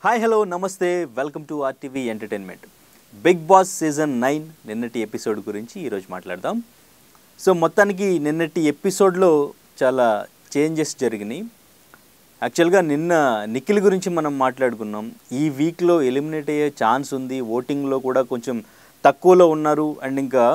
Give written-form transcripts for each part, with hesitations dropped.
Hi hello నమస్తే welcome to RTV entertainment. Bigg Boss season 9 నిన్నటి episode గురించి ఈరోజు మాట్లాడదాం. సో మొత్తానికి నిన్నటి ఎపిసోడ్లో చాలా చేంజెస్ జరిగినాయి. యాక్చువల్గా నిన్న నిఖిల్ గురించి మనం మాట్లాడుకున్నాం. ఈ వీక్లో ఎలిమినేట్ అయ్యే ఛాన్స్ ఉంది, ఓటింగ్లో కూడా కొంచెం తక్కువలో ఉన్నారు. అండ్ ఇంకా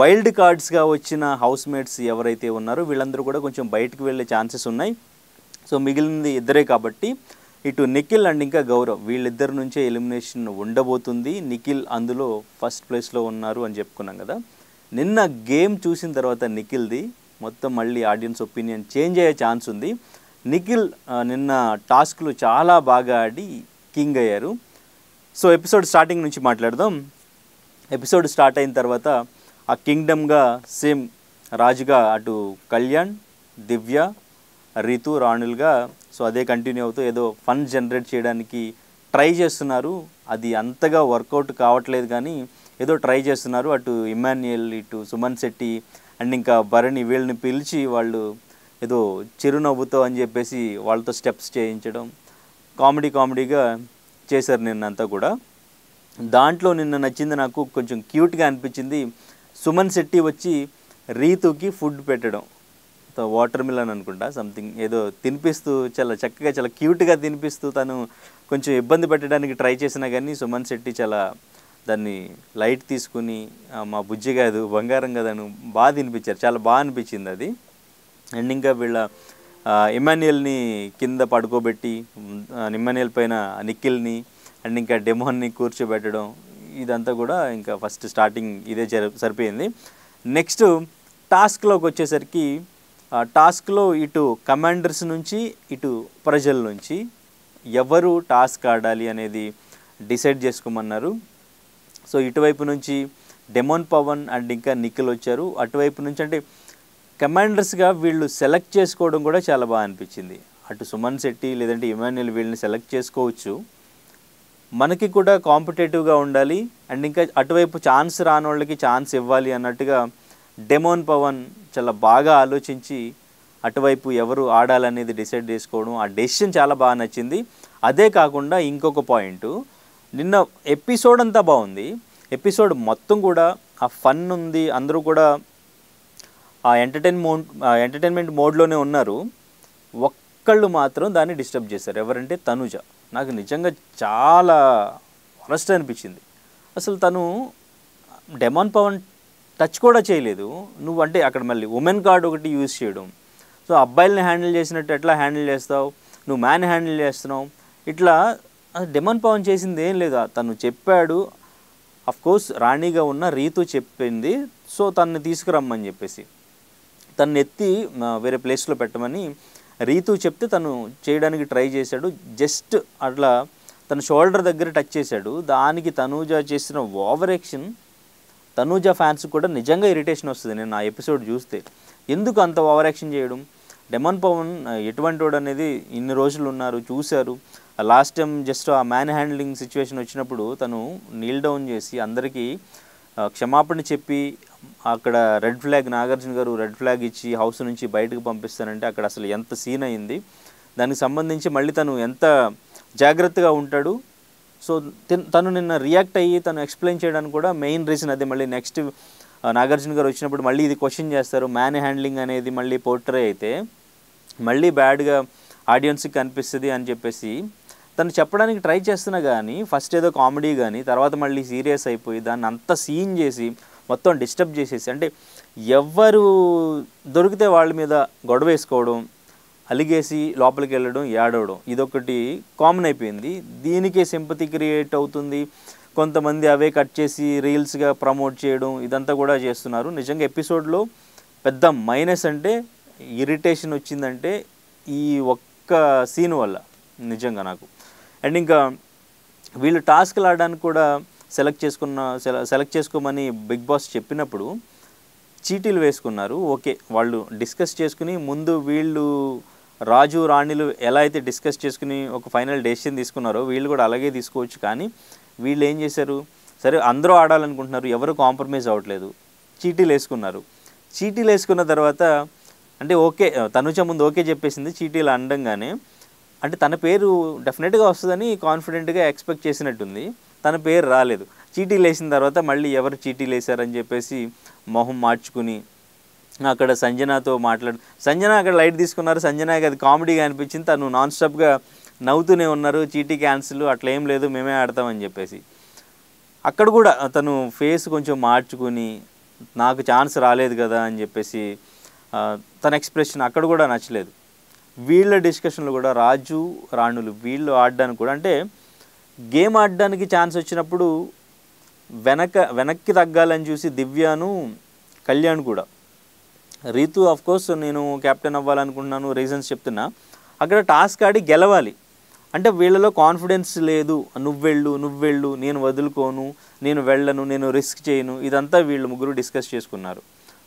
వైల్డ్ కార్డ్స్గా వచ్చిన హౌస్ మేట్స్ ఎవరైతే ఉన్నారో వీళ్ళందరూ కూడా కొంచెం బయటకు వెళ్ళే ఛాన్సెస్ ఉన్నాయి. సో మిగిలినది ఇద్దరే కాబట్టి ఇటు నిఖిల్ అండ్ ఇంకా గౌరవ్ వీళ్ళిద్దరి నుంచే ఎలిమినేషన్ ఉండబోతుంది. నిఖిల్ అందులో ఫస్ట్ ప్లేస్లో ఉన్నారు అని చెప్పుకున్నాం కదా. నిన్న గేమ్ చూసిన తర్వాత నిఖిల్ది మొత్తం మళ్ళీ ఆడియన్స్ ఒపీనియన్ చేంజ్ అయ్యే ఛాన్స్ ఉంది. నిఖిల్ నిన్న టాస్క్లు చాలా బాగా ఆడి కింగ్ అయ్యారు. సో ఎపిసోడ్ స్టార్టింగ్ నుంచి మాట్లాడదాం. ఎపిసోడ్ స్టార్ట్ అయిన తర్వాత ఆ కింగ్డమ్గా సేమ్ రాజుగా అటు కళ్యాణ్, దివ్య, రీతు, రాణులుగా సో అదే కంటిన్యూ అవుతూ ఏదో ఫన్ జనరేట్ చేయడానికి ట్రై చేస్తున్నారు. అది అంతగా వర్కౌట్ కావట్లేదు కానీ ఏదో ట్రై చేస్తున్నారు. అటు ఇమాన్యుయల్, ఇటు సుమన్ శెట్టి అండ్ ఇంకా భరణి వీళ్ళని పిలిచి వాళ్ళు ఏదో చిరునవ్వుతో అని చెప్పేసి వాళ్ళతో స్టెప్స్ చేయించడం కామెడీగా చేశారు నిన్నంతా కూడా. దాంట్లో నిన్న నచ్చింది నాకు కొంచెం క్యూట్గా అనిపించింది. సుమన్ శెట్టి వచ్చి రీతుకి ఫుడ్ పెట్టడం, వాటర్ మిలన్ అనుకుంటా సంథింగ్ ఏదో తినిపిస్తూ చాలా చక్కగా చాలా క్యూట్గా తినిపిస్తూ తను కొంచెం ఇబ్బంది పెట్టడానికి ట్రై చేసినా కానీ సుమన్ శెట్టి చాలా దాన్ని లైట్ తీసుకుని మా బుజ్జి కాదు బంగారం కదా అని బాగా తినిపించారు. చాలా బాగా అనిపించింది అది. అండ్ ఇంకా వీళ్ళ ఇమాన్యుయల్ని కింద పడుకోబెట్టి ఇమాన్యుయల్ పైన నిఖిల్ని అండ్ ఇంకా డెమోన్ని కూర్చోబెట్టడం ఇదంతా కూడా ఇంకా ఫస్ట్ స్టార్టింగ్ ఇదే సరిపోయింది. నెక్స్ట్ టాస్క్లోకి వచ్చేసరికి టాస్క్లో ఇటు కమాండర్స్ నుంచి ఇటు ప్రజల నుంచి ఎవరు టాస్క్ ఆడాలి అనేది డిసైడ్ చేసుకోమన్నారు. సో ఇటువైపు నుంచి డెమోన్, పవన్ అండ్ ఇంకా నిఖిల్ వచ్చారు. అటువైపు నుంచి అంటే కమాండర్స్గా వీళ్ళు సెలెక్ట్ చేసుకోవడం కూడా చాలా బాగా అనిపించింది. అటు సుమన్ శెట్టి లేదంటే ఇమాన్యుయల్ వీళ్ళని సెలెక్ట్ చేసుకోవచ్చు, మనకి కూడా కాంపిటేటివ్గా ఉండాలి అండ్ ఇంకా అటువైపు ఛాన్స్ రాని వాళ్ళకి ఛాన్స్ ఇవ్వాలి అన్నట్టుగా డెమోన్, పవన్ చాలా బాగా ఆలోచించి అటువైపు ఎవరు ఆడాలనేది డిసైడ్ చేసుకోవడం, ఆ డెసిషన్ చాలా బాగా నచ్చింది. అదే కాకుండా ఇంకొక పాయింట్, నిన్న ఎపిసోడ్ అంతా బాగుంది. ఎపిసోడ్ మొత్తం కూడా ఆ ఫన్ ఉంది, అందరూ కూడా ఆ ఎంటర్టైన్మెంట్ మోడ్లోనే ఉన్నారు. ఒక్కళ్ళు మాత్రం దాన్ని డిస్టర్బ్ చేశారు. ఎవరంటే తనుజ. నాకు నిజంగా చాలా వరస్ట్ అనిపించింది. అసలు తను డెమోన్, పవన్ టచ్ కూడా చేయలేదు. నువ్వు అంటే అక్కడ మళ్ళీ ఉమెన్ కార్డ్ ఒకటి యూజ్ చేయడం. సో అబ్బాయిల్ని హ్యాండిల్ చేసినట్టు ఎట్లా హ్యాండిల్ చేస్తావు, నువ్వు మ్యాన్ హ్యాండిల్ చేస్తున్నావు. ఇట్లా డెమోన్, పవన్ చేసింది ఏం లేదు. తను చెప్పాడు, అఫ్కోర్స్ రాణిగా ఉన్న రీతు చెప్పింది, సో తనని తీసుకురమ్మని చెప్పేసి తను ఎత్తి వేరే ప్లేస్లో పెట్టమని రీతు చెప్తే తను చేయడానికి ట్రై చేశాడు. జస్ట్ అట్లా తన షోల్డర్ దగ్గర టచ్ చేశాడు. దానికి తనూజ చేసిన ఓవర్ యాక్షన్ తనూజ ఫ్యాన్స్ కూడా నిజంగా ఇరిటేషన్ వస్తుంది. నేను ఆ ఎపిసోడ్ చూస్తే ఎందుకు అంత ఓవర్ యాక్షన్ చేయడం. డెమోన్, పవన్ ఎటువంటి వాడు అనేది ఇన్ని రోజులు ఉన్నారు, చూశారు. లాస్ట్ టైం జస్ట్ ఆ మ్యాన్ హ్యాండ్లింగ్ సిచ్యువేషన్ వచ్చినప్పుడు తను నీల్ డౌన్ చేసి అందరికీ క్షమాపణ చెప్పి అక్కడ రెడ్ ఫ్లాగ్, నాగార్జున గారు రెడ్ ఫ్లాగ్ ఇచ్చి హౌస్ నుంచి బయటకు పంపిస్తానంటే అక్కడ అసలు ఎంత సీన్ అయింది. దానికి సంబంధించి మళ్ళీ తను ఎంత జాగ్రత్తగా ఉంటాడు. సో తను నిన్న రియాక్ట్ అయ్యి తను ఎక్స్ప్లెయిన్ చేయడానికి కూడా మెయిన్ రీజన్ అదే. మళ్ళీ నెక్స్ట్ నాగార్జున గారు వచ్చినప్పుడు మళ్ళీ ఇది క్వశ్చన్ చేస్తారు. మ్యాన్ హ్యాండ్లింగ్ అనేది మళ్ళీ పోర్ట్రే అయితే మళ్ళీ బ్యాడ్గా ఆడియన్స్కి కనిపిస్తుంది అని చెప్పేసి తను చెప్పడానికి ట్రై చేస్తున్నా కానీ ఫస్ట్ ఏదో కామెడీ కానీ తర్వాత మళ్ళీ సీరియస్ అయిపోయి దాన్ని అంత సీన్ చేసి మొత్తం డిస్టర్బ్ చేసేసి, అంటే ఎవరు దొరికితే వాళ్ళ మీద గొడవ వేసుకోవడం, అలిగేసి లోపలికి వెళ్ళడం, ఏడవడం ఇదొకటి కామన్ అయిపోయింది. దీనికే సింపతి క్రియేట్ అవుతుంది. కొంతమంది అవే కట్ చేసి రీల్స్గా ప్రమోట్ చేయడం ఇదంతా కూడా చేస్తున్నారు. నిజంగా ఎపిసోడ్లో పెద్ద మైనస్ అంటే ఇరిటేషన్ వచ్చిందంటే ఈ ఒక్క సీన్ వల్ల నిజంగా నాకు. అండ్ ఇంకా వీళ్ళు టాస్క్లు ఆడడానికి కూడా సెలెక్ట్ చేసుకోమని బిగ్ బాస్ చెప్పినప్పుడు చీటీలు వేసుకున్నారు. ఓకే, వాళ్ళు డిస్కస్ చేసుకుని ముందు వీళ్ళు రాజు, రాణిలు ఎలా అయితే డిస్కస్ చేసుకుని ఒక ఫైనల్ డెసిషన్ తీసుకున్నారో వీళ్ళు కూడా అలాగే తీసుకోవచ్చు. కానీ వీళ్ళు ఏం చేశారు, సరే అందరూ ఆడాలనుకుంటున్నారు, ఎవరు కాంప్రమైజ్ అవ్వట్లేదు, చీటీలు వేసుకున్నారు. చీటీలు వేసుకున్న తర్వాత అంటే ఓకే, తనుజ ముందు ఓకే చెప్పేసింది చీటీలు అనడంగానే. అంటే తన పేరు డెఫినెట్గా వస్తుందని కాన్ఫిడెంట్గా ఎక్స్పెక్ట్ చేసినట్టుంది. తన పేరు రాలేదు. చీటీలు వేసిన తర్వాత మళ్ళీ ఎవరు చీటీలు వేశారని చెప్పేసి మొహం మార్చుకుని అక్కడ సంజనాతో సంజన అక్కడ లైట్ తీసుకున్నారు. సంజనాకి అది కామెడీగా అనిపించింది. తను నాన్ స్టాప్గా నవ్వుతూనే ఉన్నారు. చీటీ క్యాన్సిల్ అట్లా ఏం లేదు, మేమే ఆడతామని చెప్పేసి. అక్కడ కూడా తను ఫేస్ కొంచెం మార్చుకుని నాకు ఛాన్స్ రాలేదు కదా అని చెప్పేసి తన ఎక్స్ప్రెషన్ అక్కడ కూడా నచ్చలేదు. వీళ్ళ డిస్కషన్లో కూడా రాజు రాణులు వీళ్ళు ఆడడానికి కూడా, అంటే గేమ్ ఆడడానికి ఛాన్స్ వచ్చినప్పుడు వెనక్కి తగ్గాలని చూసి దివ్యను కళ్యాణ్ కూడా, రీతు ఆఫ్కోర్స్ నేను కెప్టెన్ అవ్వాలనుకుంటున్నాను రీజన్స్ చెప్తున్నా, అక్కడ టాస్క్ ఆడి గెలవాలి. అంటే వీళ్ళలో కాన్ఫిడెన్స్ లేదు. నువ్వెళ్ళు నేను వదులుకోను, నేను వెళ్ళను, నేను రిస్క్ చేయను, ఇదంతా వీళ్ళు ముగ్గురు డిస్కస్ చేసుకున్నారు.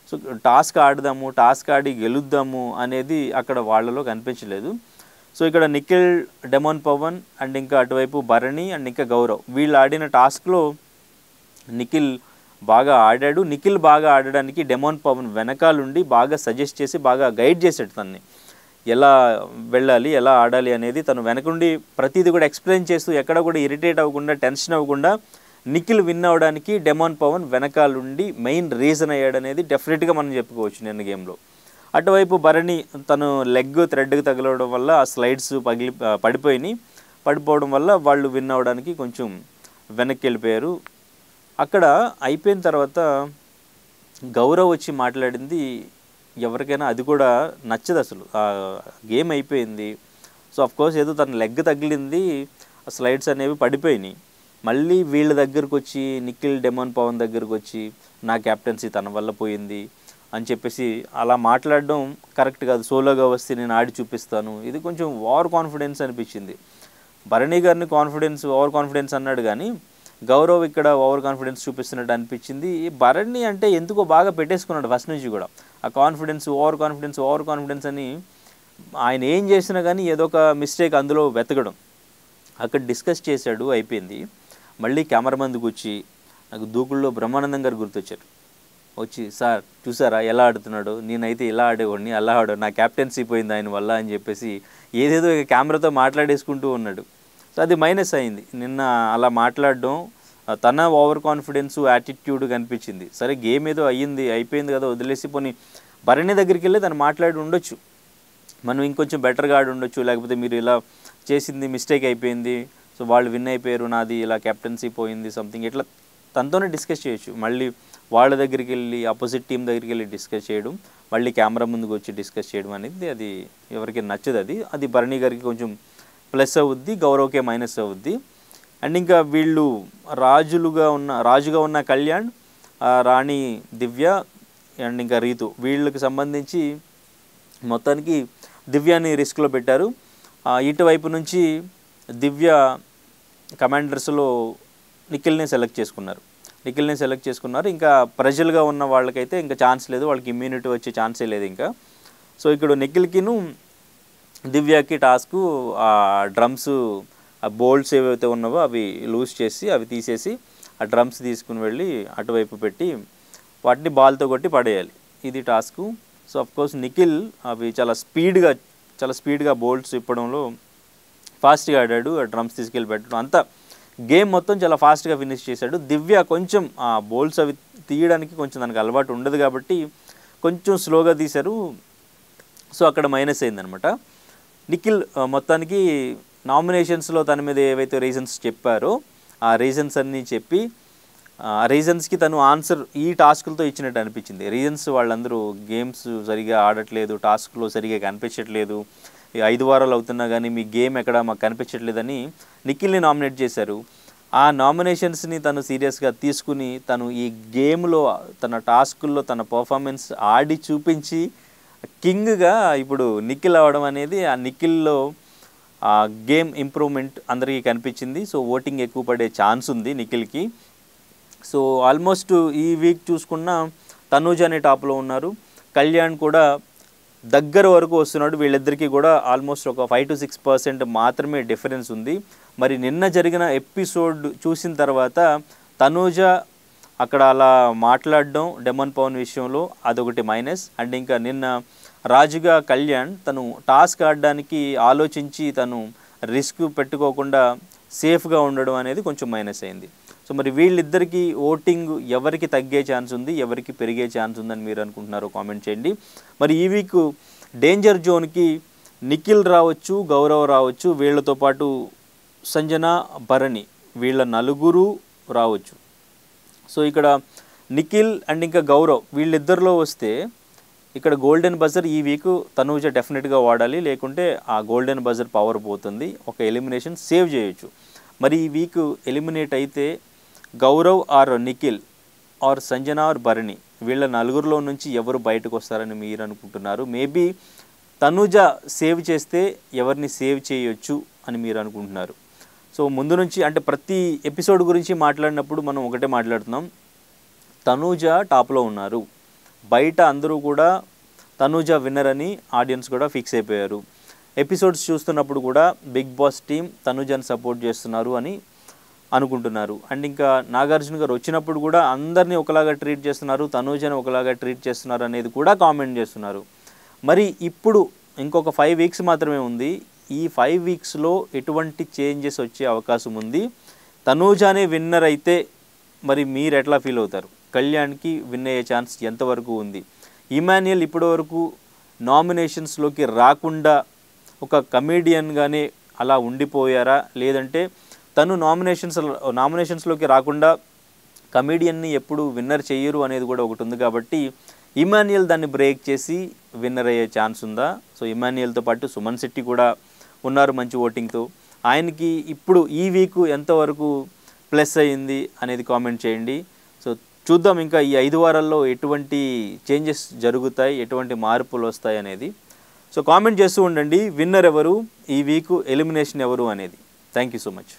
సో టాస్క్ ఆడదాము, టాస్క్ ఆడి గెలుద్దాము అనేది అక్కడ వాళ్ళలో కనిపించలేదు. సో ఇక్కడ నిఖిల్, డెమోన్ పవన్ అండ్ ఇంకా అటువైపు భరణి అండ్ ఇంకా గౌరవ్ వీళ్ళు ఆడిన టాస్క్లో నిఖిల్ బాగా ఆడాడు. నిఖిల్ బాగా ఆడడానికి డెమోన్ పవన్ వెనకాలుండి బాగా సజెస్ట్ చేసి బాగా గైడ్ చేశాడు తనని, ఎలా వెళ్ళాలి, ఎలా ఆడాలి అనేది తను వెనకుండి ప్రతిదీ కూడా ఎక్స్ప్లెయిన్ చేస్తూ ఎక్కడ కూడా ఇరిటేట్ అవ్వకుండా, టెన్షన్ అవ్వకుండా నిఖిల్ విన్ అవ్వడానికి డెమోన్ పవన్ వెనకాలుండి మెయిన్ రీజన్ అయ్యాడనేది డెఫినెట్గా మనం చెప్పుకోవచ్చు నిన్న గేమ్లో. అటువైపు భరణి తను లెగ్ థ్రెడ్కి తగలవడం వల్ల ఆ స్లైడ్స్ పడిపోవడం వల్ల వాళ్ళు విన్ అవ్వడానికి కొంచెం వెనక్కి వెళ్ళిపోయారు. అక్కడ అయిపోయిన తర్వాత గౌరవ్ వచ్చి మాట్లాడింది ఎవరికైనా అది కూడా నచ్చదు అసలు. ఆ గేమ్ అయిపోయింది. సో అఫ్కోర్స్ ఏదో తన లెగ్ తగిలింది, ఆ స్లైడ్స్ అనేవి పడిపోయినాయి. మళ్ళీ వీళ్ళ దగ్గరకు వచ్చి నిఖిల్, డెమోన్ పవన్ దగ్గరకు వచ్చి నా క్యాప్టెన్సీ తన వల్ల పోయింది అని చెప్పేసి అలా మాట్లాడడం కరెక్ట్ కాదు. సోలోగా వస్తే నేను ఆడి చూపిస్తాను, ఇది కొంచెం ఓవర్ కాన్ఫిడెన్స్ అనిపించింది. భరణి గారిని ఓవర్ కాన్ఫిడెన్స్ అన్నాడు కానీ గౌరవ్ ఇక్కడ ఓవర్ కాన్ఫిడెన్స్ చూపిస్తున్నట్టు అనిపించింది. భరణి అంటే ఎందుకో బాగా పెట్టేసుకున్నాడు ఫస్ట్ నుంచి కూడా. ఆ ఓవర్ కాన్ఫిడెన్స్ అని ఆయన ఏం చేసినా కానీ ఏదో ఒక మిస్టేక్ అందులో వెతకడం. అక్కడ డిస్కస్ చేశాడు, అయిపోయింది. మళ్ళీ కెమెరా ముందుకు వచ్చి నాకు దూకుల్లో బ్రహ్మానందం గారు గుర్తొచ్చారు. వచ్చి సార్ చూసారా ఎలా ఆడుతున్నాడు, నేనైతే ఇలా ఆడేవాడిని, అలా ఆడాడు, నా క్యాప్టెన్సీ పోయింది ఆయన వల్ల అని చెప్పేసి ఏదేదో కెమెరాతో మాట్లాడేసుకుంటూ ఉన్నాడు. సో అది మైనస్ అయింది నిన్న అలా మాట్లాడడం. తన ఓవర్ కాన్ఫిడెన్స్ యాటిట్యూడ్ కనిపించింది. సరే గేమ్ ఏదో అయిపోయింది కదా వదిలేసి పోనీ భరణి దగ్గరికి వెళ్ళి తను మాట్లాడి ఉండొచ్చు, మనం ఇంకొంచెం బెటర్గా ఆడి ఉండొచ్చు, లేకపోతే మీరు ఇలా చేసింది మిస్టేక్ అయిపోయింది, సో వాళ్ళు విన్ అయిపోయారు, నాది ఇలా కెప్టెన్సీ పోయింది సంథింగ్, ఇట్లా తనతోనే డిస్కస్ చేయొచ్చు. మళ్ళీ వాళ్ళ దగ్గరికి వెళ్ళి ఆపోజిట్ టీం దగ్గరికి వెళ్ళి డిస్కస్ చేయడం, మళ్ళీ కెమెరా ముందుకు వచ్చి డిస్కస్ చేయడం అనేది అది ఎవరికి నచ్చదు. అది భరణి గారికి కొంచెం ప్లస్ అవుద్ది, గౌరవ్కే మైనస్ అవుద్ది. అండ్ ఇంకా వీళ్ళు రాజుగా ఉన్న కళ్యాణ్, రాణి దివ్య అండ్ ఇంకా రీతు వీళ్ళకి సంబంధించి మొత్తానికి దివ్యాని రిస్క్లో పెట్టారు. ఇటువైపు నుంచి దివ్య కమాండర్స్లో నిఖిల్ని సెలెక్ట్ చేసుకున్నారు. ఇంకా ప్రజలుగా ఉన్న వాళ్ళకైతే ఇంకా ఛాన్స్ లేదు, వాళ్ళకి ఇమ్యూనిటీ వచ్చే ఛాన్సే లేదు ఇంకా. సో ఇక్కడ నిఖిల్కిను దివ్యకి టాస్క్ ఆ డ్రమ్స్, ఆ బోల్ట్స్ ఏవైతే ఉన్నావో అవి లూజ్ చేసి అవి తీసేసి ఆ డ్రమ్స్ తీసుకుని వెళ్ళి అటువైపు పెట్టి వాటిని బాల్తో కొట్టి పడేయాలి, ఇది టాస్క్. సో అఫ్కోర్స్ నిఖిల్ అవి చాలా స్పీడ్గా బోల్ట్స్ ఇప్పడంలో ఫాస్ట్గా ఆడాడు, ఆ డ్రమ్స్ తీసుకెళ్ళి పెట్టడం, అంతా గేమ్ మొత్తం చాలా ఫాస్ట్గా ఫినిష్ చేశాడు. దివ్య కొంచెం ఆ బోల్ట్స్ అవి తీయడానికి కొంచెం దానికి అలవాటు ఉండదు కాబట్టి కొంచెం స్లోగా తీశారు. సో అక్కడ మైనస్ అయిందనమాట. నిఖిల్ మొత్తానికి నామినేషన్స్లో తన మీద ఏవైతే రీజన్స్ చెప్పారో ఆ రీజన్స్ అన్నీ చెప్పి ఆ రీజన్స్కి తను ఆన్సర్ ఈ టాస్కులతో ఇచ్చినట్టు అనిపించింది. రీజన్స్ వాళ్ళందరూ గేమ్స్ సరిగా ఆడట్లేదు, టాస్క్లో సరిగా కనిపించట్లేదు, 5 వారాలు అవుతున్నా కానీ మీ గేమ్ ఎక్కడ మాకు కనిపించట్లేదని నిఖిల్ని నామినేట్ చేశారు. ఆ నామినేషన్స్ని తను సీరియస్గా తీసుకుని తను ఈ గేమ్లో తన టాస్కుల్లో తన పర్ఫార్మెన్స్ ఆడి చూపించి కింగ్గా ఇప్పుడు నిఖిల్ అవ్వడం అనేది ఆ నిఖిల్లో ఆ గేమ్ ఇంప్రూవ్మెంట్ అందరికీ కనిపించింది. సో ఓటింగ్ ఎక్కువ పడే ఛాన్స్ ఉంది నిఖిల్కి. సో ఆల్మోస్ట్ ఈ వీక్ చూసుకున్న తనూజ్ అనే టాప్లో ఉన్నారు, కళ్యాణ్ కూడా దగ్గర వరకు వస్తున్నాడు. వీళ్ళిద్దరికీ కూడా ఆల్మోస్ట్ ఒక 5 to 6% మాత్రమే డిఫరెన్స్ ఉంది. మరి నిన్న జరిగిన ఎపిసోడ్ చూసిన తర్వాత తనూజ అక్కడ అలా మాట్లాడడం డెమన్ పవన్ విషయంలో అదొకటి మైనస్. అండ్ ఇంకా నిన్న రాజుగా కళ్యాణ్ తను టాస్క్ ఆడడానికి ఆలోచించి తను రిస్క్ పెట్టుకోకుండా సేఫ్గా ఉండడం అనేది కొంచెం మైనస్ అయింది. సో మరి వీళ్ళిద్దరికీ ఓటింగ్ ఎవరికి తగ్గే ఛాన్స్ ఉంది, ఎవరికి పెరిగే ఛాన్స్ ఉందని మీరు అనుకుంటున్నారో కామెంట్ చేయండి. మరి ఈ వీక్ డేంజర్ జోన్కి నిఖిల్ రావచ్చు, గౌరవ్ రావచ్చు, వీళ్ళతో పాటు సంజన, భరణి వీళ్ళ నలుగురు రావచ్చు. సో ఇక్కడ నిఖిల్ అండ్ ఇంకా గౌరవ్ వీళ్ళిద్దరిలో వస్తే ఇక్కడ గోల్డెన్ బజర్ ఈ వీక్ తనూజ డెఫినెట్గా వాడాలి, లేకుంటే ఆ గోల్డెన్ బజర్ పవర్ పోతుంది, ఒక ఎలిమినేషన్ సేవ్ చేయొచ్చు. మరి ఈ వీక్ ఎలిమినేట్ అయితే Gaurav or Nikhil or Sanjana or Bharani వీళ్ళ నలుగురిలో నుంచి ఎవరు బయటకు వస్తారని మీరు అనుకుంటున్నారు? మేబీ తనూజ సేవ్ చేస్తే ఎవరిని సేవ్ చేయొచ్చు అని మీరు అనుకుంటున్నారు? సో ముందు నుంచి అంటే ప్రతి ఎపిసోడ్ గురించి మాట్లాడినప్పుడు మనం ఒకటే మాట్లాడుతున్నాం, తనూజ టాప్లో ఉన్నారు, బయట అందరూ కూడా తనూజ విన్నర్ అని ఆడియన్స్ కూడా ఫిక్స్ అయిపోయారు. ఎపిసోడ్స్ చూస్తున్నప్పుడు కూడా బిగ్ బాస్ టీం తనూజని సపోర్ట్ చేస్తున్నారు అని అనుకుంటున్నారు. అండ్ ఇంకా నాగార్జున గారు వచ్చినప్పుడు కూడా అందరినీ ఒకలాగా ట్రీట్ చేస్తున్నారు, తనూజని ఒకలాగా ట్రీట్ చేస్తున్నారు అనేది కూడా కామెంట్ చేస్తున్నారు. మరి ఇప్పుడు ఇంకొక 5 వీక్స్ మాత్రమే ఉంది. ఈ 5 వీక్స్లో ఎటువంటి చేంజెస్ వచ్చే అవకాశం ఉంది? తనూజానే విన్నర్ అయితే మరి మీరు ఎట్లా ఫీల్ అవుతారు? కళ్యాణ్కి విన్ అయ్యే ఛాన్స్ ఎంతవరకు ఉంది? ఇమాన్యుయల్ ఇప్పటివరకు నామినేషన్స్లోకి రాకుండా ఒక కమేడియన్గానే అలా ఉండిపోయారా, లేదంటే తను నామినేషన్స్లోకి రాకుండా కమేడియన్ని ఎప్పుడు విన్నర్ చేయరు అనేది కూడా ఒకటి ఉంది. కాబట్టి ఇమాన్యుయల్ దాన్ని బ్రేక్ చేసి విన్నర్ అయ్యే ఛాన్స్ ఉందా? సో ఇమాన్యుయల్తో పాటు సుమన్ శెట్టి కూడా ఉన్నారు మంచి ఓటింగ్తో. ఆయనకి ఇప్పుడు ఈ వీక్ ఎంతవరకు ప్లస్ అయ్యింది అనేది కామెంట్ చేయండి. సో చూద్దాం ఇంకా ఈ 5 వారాల్లో ఎటువంటి చేంజెస్ జరుగుతాయి, ఎటువంటి మార్పులు వస్తాయి అనేది. సో కామెంట్ చేస్తూ ఉండండి, విన్నర్ ఎవరు, ఈ వీక్ ఎలిమినేషన్ ఎవరు అనేది. Thank you so much.